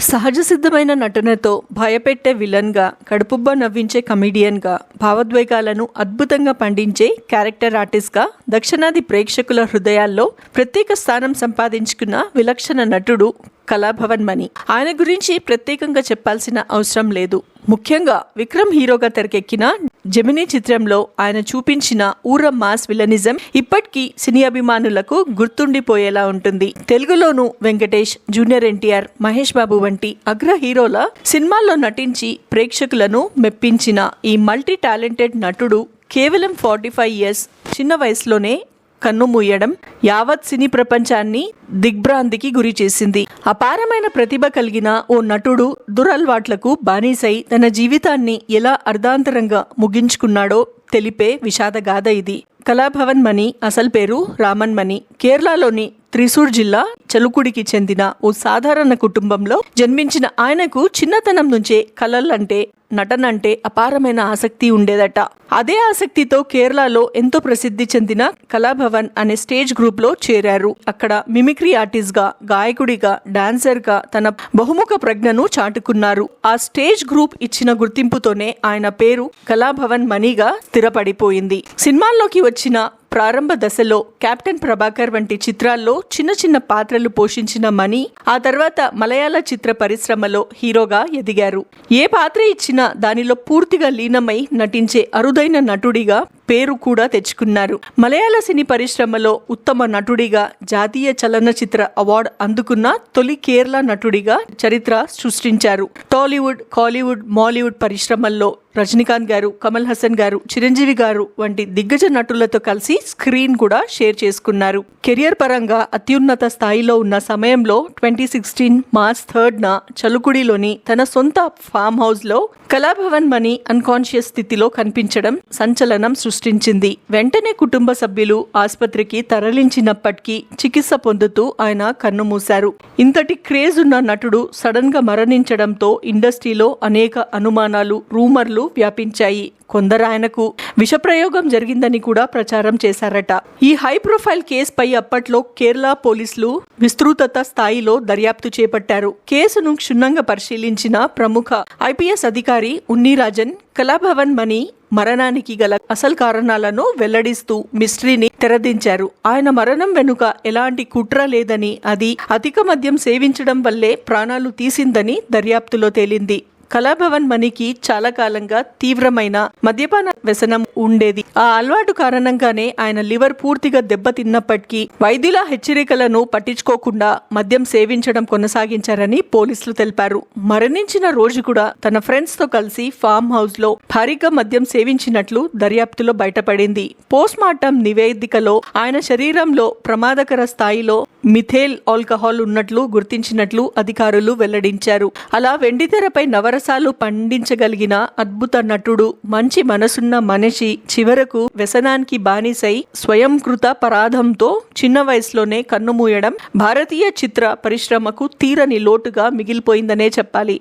సహజ సిద్ధమైన నటనతో భయపెట్టే విలన్గా, కడుపుబ్బ నవ్వించే కమెడియన్గా, భావోద్వేగాలను అద్భుతంగా పండించే క్యారెక్టర్ ఆర్టిస్ట్గా దక్షిణాది ప్రేక్షకుల హృదయాల్లో ప్రత్యేక స్థానం సంపాదించుకున్న విలక్షణ నటుడు కళాభవన్ మణి. ఆయన గురించి ప్రత్యేకంగా చెప్పాల్సిన అవసరం లేదు. ముఖ్యంగా విక్రమ్ హీరోగా తెరకెక్కిన జెమినీ చిత్రంలో ఆయన చూపించిన ఊర మాస్ విలనిజం ఇప్పటికీ సినీ అభిమానులకు గుర్తుండిపోయేలా ఉంటుంది. తెలుగులోనూ వెంకటేష్, జూనియర్ ఎన్టీఆర్, మహేష్ బాబు వంటి అగ్ర హీరోల సినిమాల్లో నటించి ప్రేక్షకులను మెప్పించిన ఈ మల్టీ టాలెంటెడ్ నటుడు కేవలం 45 years చిన్న వయసులోనే కన్నుమూయడం యావత్ సినీ ప్రపంచాన్ని దిగ్భ్రాంతికి గురి చేసింది. అపారమైన ప్రతిభ కలిగిన ఓ నటుడు దురలవాట్లకు బానిసై తన జీవితాన్ని ఎలా అర్ధాంతరంగా ముగించుకున్నాడో తెలిపే విషాదగాథ ఇది. కళాభవన్ మణి అసలు పేరు రామన్ మణి. కేరళలోని త్రిశూర్ జిల్లా చలుకుడికి చెందిన ఓ సాధారణ కుటుంబంలో జన్మించిన ఆయనకు చిన్నతనం నుంచే కళలంటే, నటనంటే అపారమైన ఆసక్తి ఉండేదట. అదే ఆసక్తితో కేరళలో ఎంతో ప్రసిద్ధి చెందిన కళాభవన్ అనే స్టేజ్ గ్రూప్ లో చేరారు. అక్కడ మిమిక్రీ ఆర్టిస్ట్ గా, గాయకుడిగా, డాన్సర్ గా తన బహుముఖ ప్రజ్ఞను చాటుకున్నారు. ఆ స్టేజ్ గ్రూప్ ఇచ్చిన గుర్తింపుతోనే ఆయన పేరు కళాభవన్ మణిగా స్థిరపడిపోయింది. సినిమాల్లోకి వచ్చిన ప్రారంభ దశలో కెప్టెన్ ప్రభాకర్ వంటి చిత్రాల్లో చిన్న చిన్న పాత్రలు పోషించిన మణి ఆ తర్వాత మలయాళ చిత్ర పరిశ్రమలో హీరోగా ఎదిగారు. ఏ పాత్ర ఇచ్చినా దానిలో పూర్తిగా లీనమై నటించే అరుదైన నటుడిగా పేరు కూడా తెచ్చుకున్నారు. మలయాళ సినీ పరిశ్రమలో ఉత్తమ నటుడిగా జాతీయ చలనచిత్ర అవార్డు అందుకున్న తొలి కేరళ నటుడిగా చరిత్ర సృష్టించారు. టాలీవుడ్, కాలీవుడ్, మాలీవుడ్ పరిశ్రమల్లో రజనీకాంత్ గారు, కమల్ హాసన్ గారు, చిరంజీవి గారు వంటి దిగ్గజ నటులతో కలిసి స్క్రీన్ కూడా షేర్ చేసుకున్నారు. కెరియర్ పరంగా అత్యున్నత స్థాయిలో ఉన్న సమయంలో 2016 March 3rd చలుకుడిలోని తన సొంత ఫామ్ హౌస్ లో కళాభవన్ మణి అన్కాన్షియస్ స్థితిలో కనిపించడం సంచలనం సృష్టించింది. వెంటనే కుటుంబ సభ్యులు ఆసుపత్రికి తరలించినప్పటికీ చికిత్స పొందుతూ ఆయన కన్నుమూశారు. ఇంతటి క్రేజ్ ఉన్న నటుడు సడన్ గా మరణించడంతో ఇండస్ట్రీలో అనేక అనుమానాలు, రూమర్లు వ్యాపించాయి. కొందరు ఆయనకు విషప్రయోగం జరిగిందని కూడా ప్రచారం చేశారట. ఈ హై ప్రొఫైల్ కేసుపై అప్పట్లో కేరళ పోలీసులు విస్తృత స్థాయిలో దర్యాప్తు చేపట్టారు. కేసును క్షుణ్ణంగా పరిశీలించిన ప్రముఖ ఐపీఎస్ అధికారి ఉన్నిరాజన్ కళాభవన్ మణి మరణానికి గల అసలు కారణాలను వెల్లడిస్తూ మిస్టరీని తెరదించారు. ఆయన మరణం వెనుక ఎలాంటి కుట్ర లేదని, అది అధిక మద్యం సేవించడం వల్లే ప్రాణాలు తీసిందని దర్యాప్తులో తేలింది. కళాభవన్ మణికి చాలా కాలంగా తీవ్రమైన మద్యపాన వ్యసనం ఉండేది. ఆ అలవాటు కారణంగానే ఆయన లివర్ పూర్తిగా దెబ్బతిన్నప్పటికీ వైద్యుల హెచ్చరికలను పట్టించుకోకుండా మద్యం సేవించడం కొనసాగించారని పోలీసులు తెలిపారు. మరణించిన రోజు కూడా తన ఫ్రెండ్స్ తో కలిసి ఫామ్ హౌస్ లో భారీగా మద్యం సేవించినట్లు దర్యాప్తులో బయటపడింది. పోస్ట్ మార్టం నివేదికలో ఆయన శరీరంలో ప్రమాదకర స్థాయిలో మిథైల్ ఆల్కహాల్ ఉన్నట్లు గుర్తించినట్లు అధికారులు వెల్లడించారు. అలా వెండితెరపై నవరసాలు పండించగలిగిన అద్భుత నటుడు, మంచి మనసున్న మనిషి చివరకు వ్యసనానికి బానిసై స్వయంకృత పరాధంతో చిన్న వయసులోనే కన్నుమూయడం భారతీయ చిత్ర పరిశ్రమకు తీరని లోటుగా మిగిలిపోయిందనే చెప్పాలి.